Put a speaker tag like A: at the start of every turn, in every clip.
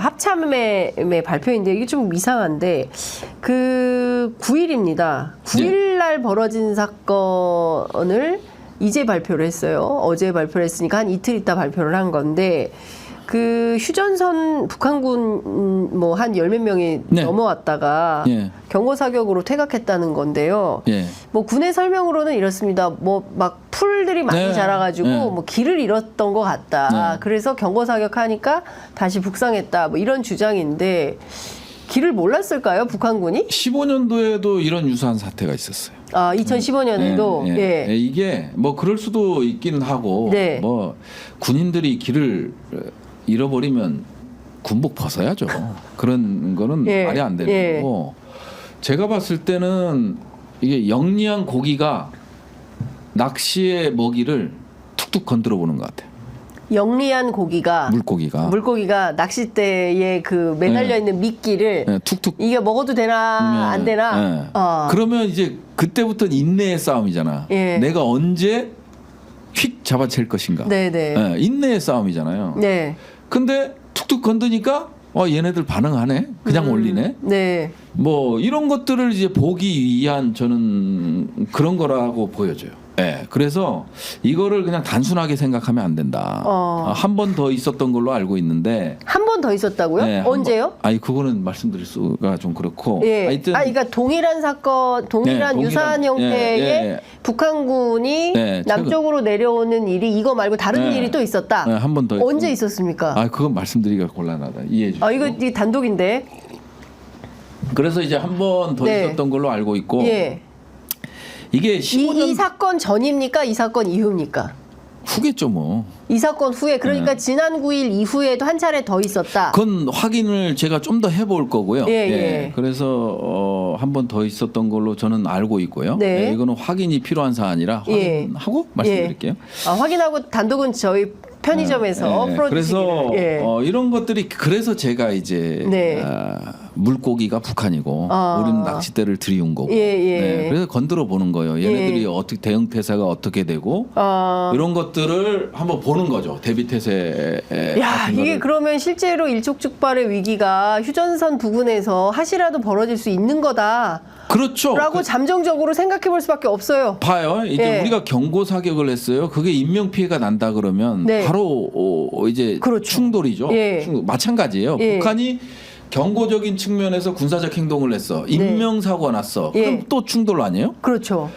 A: 합참의 발표인데 이게 좀 이상한데 그 9일입니다. 9일 날 벌어진 사건을 이제 발표를 했어요. 어제 발표를 했으니까 한 이틀 있다 발표를 한 건데 그 휴전선 북한군 뭐 한 열 몇 명이
B: 네.
A: 넘어왔다가
B: 예.
A: 경고 사격으로 퇴각했다는 건데요.
B: 예.
A: 뭐 군의 설명으로는 이렇습니다. 뭐 막 풀들이 많이
B: 네.
A: 자라가지고
B: 네.
A: 뭐 길을 잃었던 것 같다.
B: 네.
A: 그래서 경고 사격하니까 다시 북상했다. 뭐 이런 주장인데 길을 몰랐을까요, 북한군이?
B: 15년도에도 이런 유사한 사태가 있었어요.
A: 아, 2015년에도
B: 예. 이게 뭐 그럴 수도 있기는 하고
A: 네.
B: 뭐 군인들이 길을 잃어버리면 군복 벗어야죠. 그런 거는
A: 예.
B: 말이 안 되는
A: 예.
B: 거고 제가 봤을 때는 이게 영리한 고기가 낚시의 먹이를 툭툭 건드려 보는 것 같아요.
A: 영리한 고기가 물고기가 낚싯대에 그 매달려 있는 미끼를
B: 예, 툭툭
A: 이게 먹어도 되나 안 되나?
B: 예. 그러면 이제 그때부터는 인내의 싸움이잖아.
A: 예.
B: 내가 언제 휙 잡아챌 것인가.
A: 네네.
B: 예, 인내의 싸움이잖아요.
A: 네.
B: 근데 툭툭 건드니까 얘네들 반응하네. 그냥 올리네.
A: 네.
B: 뭐 이런 것들을 이제 보기 위한 저는 그런 거라고 보여져요. 예. 그래서 이거를 그냥 단순하게 생각하면 안 된다. 한 번 더 있었던 걸로 알고 있는데
A: 한 번 더 있었다고요?
B: 네,
A: 언제요?
B: 아니 그거는 말씀드릴 수가 좀 그렇고.
A: 예.
B: 하여튼
A: 그러니까 동일한 사건, 동일한
B: 네,
A: 유사한 형태의
B: 예.
A: 북한군이
B: 네,
A: 남쪽으로 내려오는 일이 이거 말고 다른
B: 네.
A: 일이 또 있었다.
B: 네, 한 번 더.
A: 언제 있었습니까?
B: 아, 그건 말씀드리기가 곤란하다. 이해해 주시고.
A: 이거 단독인데.
B: 그래서 이제 한 번 더
A: 네.
B: 있었던 걸로 알고 있고.
A: 예.
B: 이게 15년
A: 이 사건 전입니까? 이 사건 이후입니까?
B: 후겠죠, 뭐.
A: 이 사건 후에 그러니까 지난 9일 이후에도 한 차례 더 있었다.
B: 그건 확인을 제가 좀 더 해볼 거고요.
A: 예.
B: 그래서 한 번 더 있었던 걸로 저는 알고 있고요.
A: 네.
B: 이거는 확인이 필요한 사안이라
A: 예.
B: 확인하고 말씀드릴게요.
A: 확인하고 단독은 저희 편의점에서 풀어주시기를.
B: 그래서
A: 예.
B: 이런 것들이 그래서 제가 이제
A: 네.
B: 물고기가 북한이고 우리는 낚싯대를 들이운 거고
A: 예.
B: 그래서 건드려 보는 거예요. 얘네들이 어떻게 대응 태세가 어떻게 되고 이런 것들을 한번 보는 거죠. 대비 태세.
A: 야, 이게 그러면 실제로 일촉즉발의 위기가 휴전선 부근에서 하시라도 벌어질 수 있는 거다.
B: 그렇죠.
A: 라고 잠정적으로 생각해 볼 수밖에 없어요.
B: 봐요. 이제
A: 예.
B: 우리가 경고 사격을 했어요. 그게 인명 피해가 난다 그러면
A: 네.
B: 바로 이제
A: 그렇죠.
B: 충돌이죠.
A: 예.
B: 마찬가지예요.
A: 예.
B: 북한이 경고적인 측면에서 군사적 행동을 했어. 인명 사고가 났어.
A: 예.
B: 그럼 또 충돌 아니에요?
A: 그렇죠.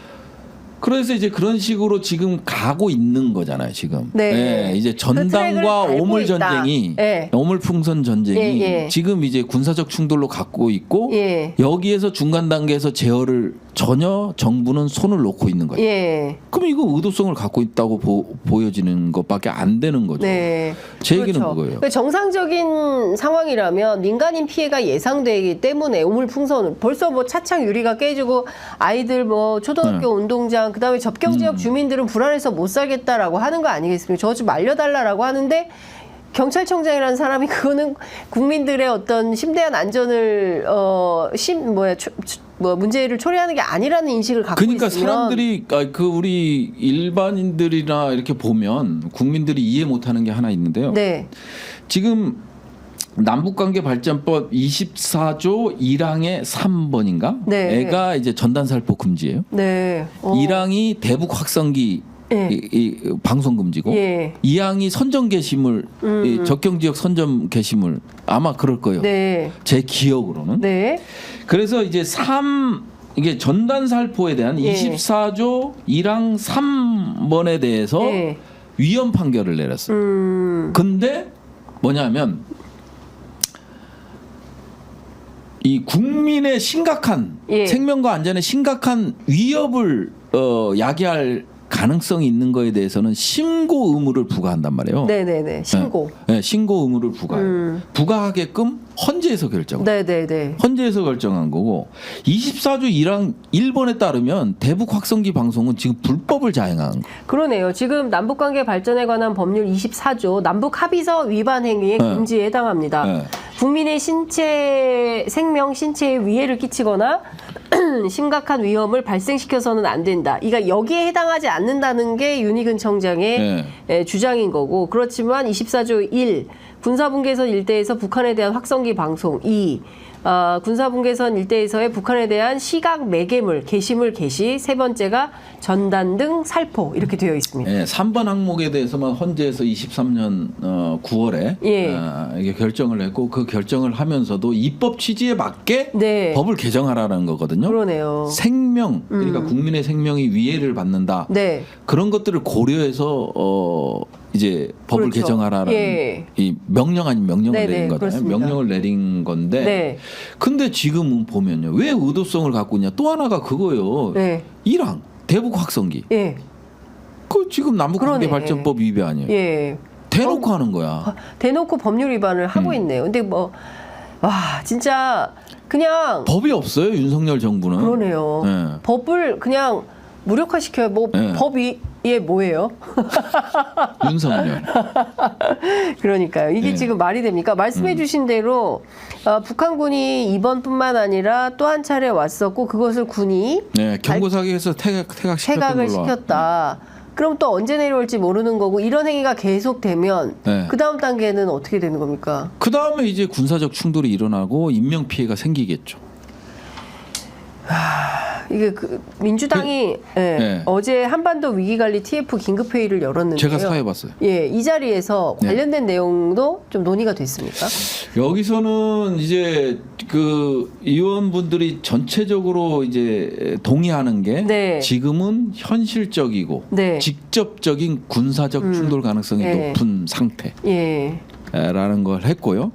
B: 그래서 이제 그런 식으로 지금 가고 있는 거잖아요. 지금.
A: 네.
B: 이제
A: 그
B: 전당과
A: 트랙을 밟고
B: 오물
A: 있다.
B: 전쟁이
A: 예.
B: 오물풍선 전쟁이
A: 예.
B: 지금 이제 군사적 충돌로 갖고 있고
A: 예.
B: 여기에서 중간 단계에서 제어를 전혀 정부는 손을 놓고 있는 거예요.
A: 예.
B: 그럼 이거 의도성을 갖고 있다고 보여지는 것밖에 안 되는 거죠.
A: 네.
B: 제 얘기는
A: 그렇죠.
B: 그거예요.
A: 그러니까 정상적인 상황이라면 민간인 피해가 예상되기 때문에 오물풍선 벌써 뭐 차창 유리가 깨지고 아이들 뭐 초등학교 운동장 그다음에 접경 지역 주민들은 불안해서 못 살겠다라고 하는 거 아니겠습니까? 저거 좀 말려달라고 하는데 경찰청장이라는 사람이 그거는 국민들의 어떤 심대한 안전을 문제를 초래하는 게 아니라는 인식을 갖고
B: 그러니까
A: 있으면
B: 사람들이 우리 일반인들이나 이렇게 보면 국민들이 이해 못하는 게 하나 있는데요.
A: 네.
B: 지금 남북관계 발전법 24조 1항의 3번인가?
A: 네.
B: 애가 이제 전단살포 금지예요.
A: 네.
B: 1항이 대북 확성기
A: 예.
B: 이 방송 금지고
A: 예.
B: 2항이 선정 게시물 이 적경 지역 선정 게시물 아마 그럴 거예요.
A: 네.
B: 제 기억으로는.
A: 네.
B: 그래서 이제 이게 전단살포에 대한
A: 예.
B: 24조 1항 3번에 대해서
A: 예.
B: 위헌 판결을 내렸어요. 근데 뭐냐면 이 국민의 심각한
A: 예.
B: 생명과 안전에 심각한 위협을 야기할 가능성이 있는 거에 대해서는 신고 의무를 부과한단 말이에요.
A: 네네네. 신고.
B: 네, 신고 의무를 부과해요. 부과하게끔 헌재에서 결정.
A: 네네네.
B: 헌재에서 결정한 거고 24조 1항 1번에 따르면 대북 확성기 방송은 지금 불법을 자행한 거예요.
A: 그러네요. 지금 남북관계 발전에 관한 법률 24조 남북 합의서 위반 행위의
B: 네.
A: 금지에 해당합니다.
B: 네.
A: 국민의 생명, 신체에 위해를 끼치거나 심각한 위험을 발생시켜서는 안 된다. 그러니까 여기에 해당하지 않는다는 게 윤희근 청장의 주장인 거고 그렇지만 24조 1 군사분계선 일대에서 북한에 대한 확성기 방송. 2. 군사분계선 일대에서의 북한에 대한 시각 매개물, 게시물 게시. 세 번째가 전단 등 살포. 이렇게 되어 있습니다.
B: 예, 3번 항목에 대해서만 헌재에서 23년 9월에
A: 예.
B: 이게 결정을 했고 그 결정을 하면서도 입법 취지에 맞게
A: 네.
B: 법을 개정하라는 거거든요.
A: 그러네요.
B: 생명, 그러니까 국민의 생명이 위해를 받는다.
A: 네.
B: 그런 것들을 고려해서 이제 법을
A: 그렇죠.
B: 개정하라는
A: 예.
B: 이 명령 아닌 명령을
A: 네네,
B: 내린 거잖아요.
A: 그렇습니다.
B: 명령을 내린 건데.
A: 네.
B: 근데 지금은 보면요. 왜 의도성을 갖고 있냐. 또 하나가 그거예요.
A: 네.
B: 이랑 대북 확성기.
A: 예.
B: 그 지금 남북관계발전법 위배 아니에요.
A: 예.
B: 대놓고 하는 거야.
A: 대놓고 법률 위반을 하고 있네요. 근데 뭐, 와, 진짜 그냥
B: 법이 없어요. 윤석열 정부는.
A: 그러네요.
B: 네.
A: 법을 그냥 무력화시켜요. 뭐
B: 네.
A: 법이 뭐예요?
B: 윤석열.
A: 그러니까요. 이게
B: 네.
A: 지금 말이 됩니까? 말씀해 주신 대로 북한군이 이번뿐만 아니라 또 한 차례 왔었고 그것을 군이
B: 네, 경고사기에서 퇴각시켰던
A: 퇴각을
B: 걸로.
A: 시켰다. 그럼 또 언제 내려올지 모르는 거고 이런 행위가 계속되면
B: 네.
A: 그 다음 단계는 어떻게 되는 겁니까?
B: 그 다음에 이제 군사적 충돌이 일어나고 인명 피해가 생기겠죠.
A: 이게 그 민주당이
B: 네.
A: 어제 한반도 위기관리 TF 긴급회의를 열었는데요.
B: 제가 사회봤어요.
A: 예, 이 자리에서
B: 네.
A: 관련된 내용도 좀 논의가 됐습니까?
B: 여기서는 이제 그 의원분들이 전체적으로 이제 동의하는 게
A: 네.
B: 지금은 현실적이고
A: 네.
B: 직접적인 군사적 충돌 가능성이
A: 네.
B: 높은 상태.
A: 예,
B: 라는 걸 했고요.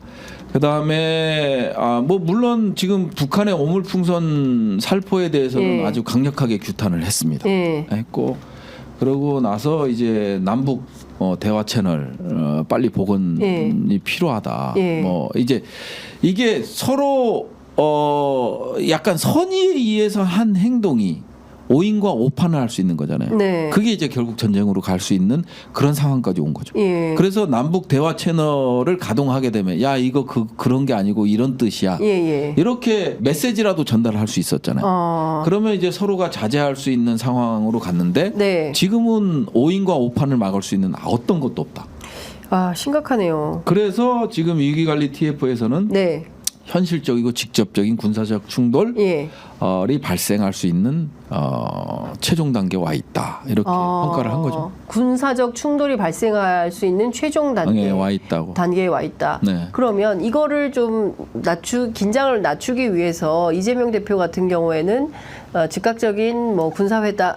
B: 그다음에 뭐 물론 지금 북한의 오물풍선 살포에 대해서는
A: 예.
B: 아주 강력하게 규탄을 했습니다.
A: 예,
B: 했고 그러고 나서 이제 남북 대화 채널 빨리 복원이
A: 예.
B: 필요하다.
A: 예.
B: 뭐 이제 이게 서로 약간 선의에 의해서 한 행동이 오인과 오판을 할 수 있는 거잖아요.
A: 네.
B: 그게 이제 결국 전쟁으로 갈 수 있는 그런 상황까지 온 거죠.
A: 예,
B: 그래서 남북 대화 채널을 가동하게 되면 야 이거 그런 게 아니고 이런 뜻이야.
A: 예.
B: 이렇게 메시지라도 전달할 수 있었잖아요. 그러면 이제 서로가 자제할 수 있는 상황으로 갔는데
A: 네.
B: 지금은 오인과 오판을 막을 수 있는 어떤 것도 없다.
A: 심각하네요.
B: 그래서 지금 위기관리 TF에서는
A: 네,
B: 현실적이고 직접적인 군사적 충돌이
A: 예.
B: 발생할 수 있는 최종 단계에 와 있다. 이렇게 평가를 한 거죠.
A: 군사적 충돌이 발생할 수 있는 최종 단계에
B: 와 있다고.
A: 단계에 와 있다.
B: 네.
A: 그러면 이거를 좀 긴장을 낮추기 위해서 이재명 대표 같은 경우에는 즉각적인 뭐 군사회담,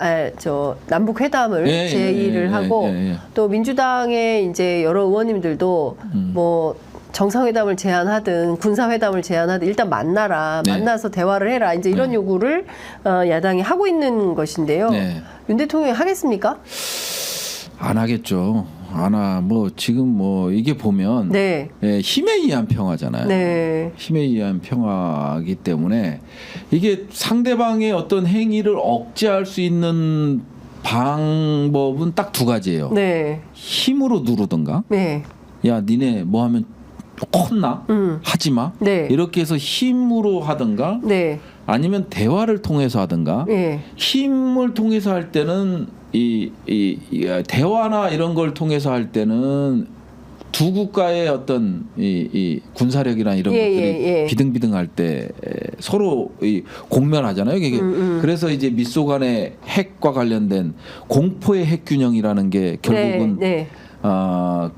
A: 남북 회담을 제의를 하고 또 민주당의 이제 여러 의원님들도 뭐 정상회담을 제안하든 군사회담을 제안하든 일단 만나라,
B: 네.
A: 만나서 대화를 해라. 이제 이런 요구를 야당이 하고 있는 것인데요.
B: 네.
A: 윤 대통령이 하겠습니까?
B: 안 하겠죠. 뭐 지금 뭐 이게 보면
A: 네.
B: 힘에 의한 평화잖아요.
A: 네.
B: 힘에 의한 평화이기 때문에 이게 상대방의 어떤 행위를 억제할 수 있는 방법은 딱 두 가지예요.
A: 네.
B: 힘으로 누르든가.
A: 네.
B: 야, 니네 뭐 하면 혼나? 하지 마.
A: 네.
B: 이렇게 해서 힘으로 하든가
A: 네.
B: 아니면 대화를 통해서 하든가.
A: 네.
B: 힘을 통해서 할 때는 이 대화나 이런 걸 통해서 할 때는 두 국가의 어떤 이 군사력이나 이런 것들이 비등비등할 때 서로 공멸하잖아요. 이게 그래서 이제 미소 간의 핵과 관련된 공포의 핵 균형이라는 게 결국은
A: 네.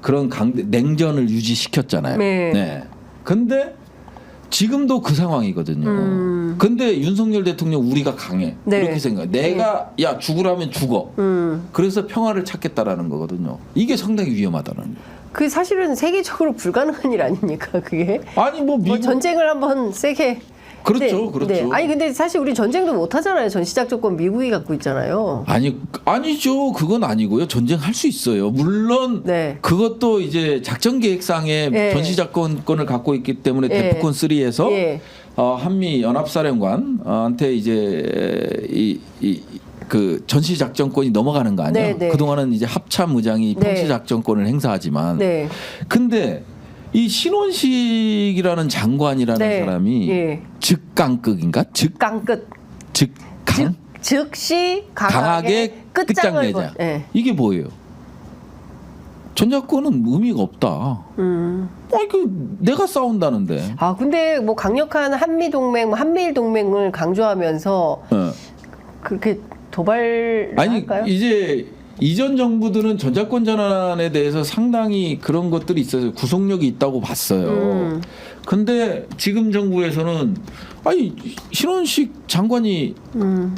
B: 그런 냉전을 유지시켰잖아요.
A: 네.
B: 근데 지금도 그 상황이거든요. 근데 윤석열 대통령 우리가 강해.
A: 네.
B: 이렇게 생각해. 내가 야 죽으라면 죽어. 그래서 평화를 찾겠다라는 거거든요. 이게 상당히 위험하다는 거예요.
A: 그 사실은 세계적으로 불가능한 일 아닙니까 그게?
B: 아니 뭐 미국
A: 전쟁을 한번 세게.
B: 그렇죠, 그렇죠.
A: 네. 아니 근데 사실 우리 전쟁도 못 하잖아요. 전시작전권 미국이 갖고 있잖아요.
B: 아니죠. 그건 아니고요. 전쟁할 수 있어요. 물론
A: 네.
B: 그것도 이제 작전 계획상에
A: 네.
B: 전시작권권을 갖고 있기 때문에
A: 네.
B: 대포권 3에서
A: 예.
B: 한미 연합사령관한테 이제 그 전시작전권이 넘어가는 거 아니에요?
A: 네.
B: 그동안은 이제 합참의장이
A: 네.
B: 평시작전권을 행사하지만
A: 네.
B: 근데 이 신원식이라는 장관이라는 사람이 즉강극인가?
A: 깡끝.
B: 즉강?
A: 즉시
B: 강하게 끝장 내자.
A: 네.
B: 이게 뭐예요? 전작권은 의미가 없다. 내가 싸운다는데.
A: 아 근데 뭐 강력한 한미 동맹, 한미일 동맹을 강조하면서
B: 어.
A: 그렇게 도발을
B: 아니
A: 할까요?
B: 이제 이전 정부들은 전자권 전환에 대해서 상당히 그런 것들이 있어서 구속력이 있다고 봤어요. 근데 지금 정부에서는 아니 신원식 장관이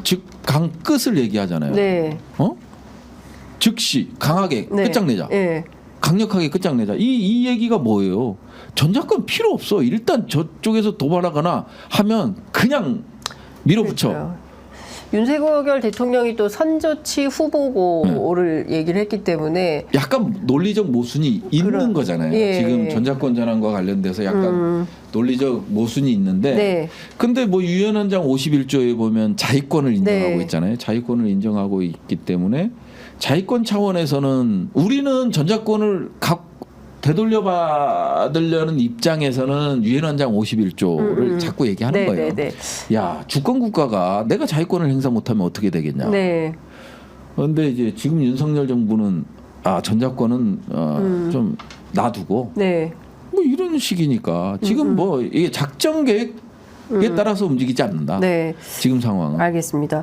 B: 즉 강 끝을 얘기하잖아요.
A: 네.
B: 어? 즉시 강하게
A: 네.
B: 끝장내자.
A: 네.
B: 강력하게 끝장내자. 이 얘기가 뭐예요? 전자권 필요 없어. 일단 저쪽에서 도발하거나 하면 그냥 밀어붙여.
A: 그러니까요. 윤석열 대통령이 또 선조치 후보고를 얘기를 했기 때문에
B: 약간 논리적 모순이 있는 거잖아요.
A: 예.
B: 지금 전자권 전환과 관련돼서 약간 논리적 모순이 있는데
A: 네.
B: 근데 뭐 유엔헌장 51조에 보면 자위권을 인정하고
A: 네.
B: 있잖아요. 자위권을 인정하고 있기 때문에 자위권 차원에서는 우리는 전자권을 되돌려 받으려는 입장에서는 유엔헌장 51조를 자꾸 얘기하는
A: 네,
B: 거예요.
A: 네,
B: 야, 주권 국가가 내가 자위권을 행사 못하면 어떻게 되겠냐.
A: 네.
B: 그런데 이제 지금 윤석열 정부는 전자권은 좀 놔두고
A: 네.
B: 뭐 이런 식이니까 지금 뭐 이게 작전 계획에 따라서 움직이지 않는다.
A: 네.
B: 지금 상황은.
A: 알겠습니다.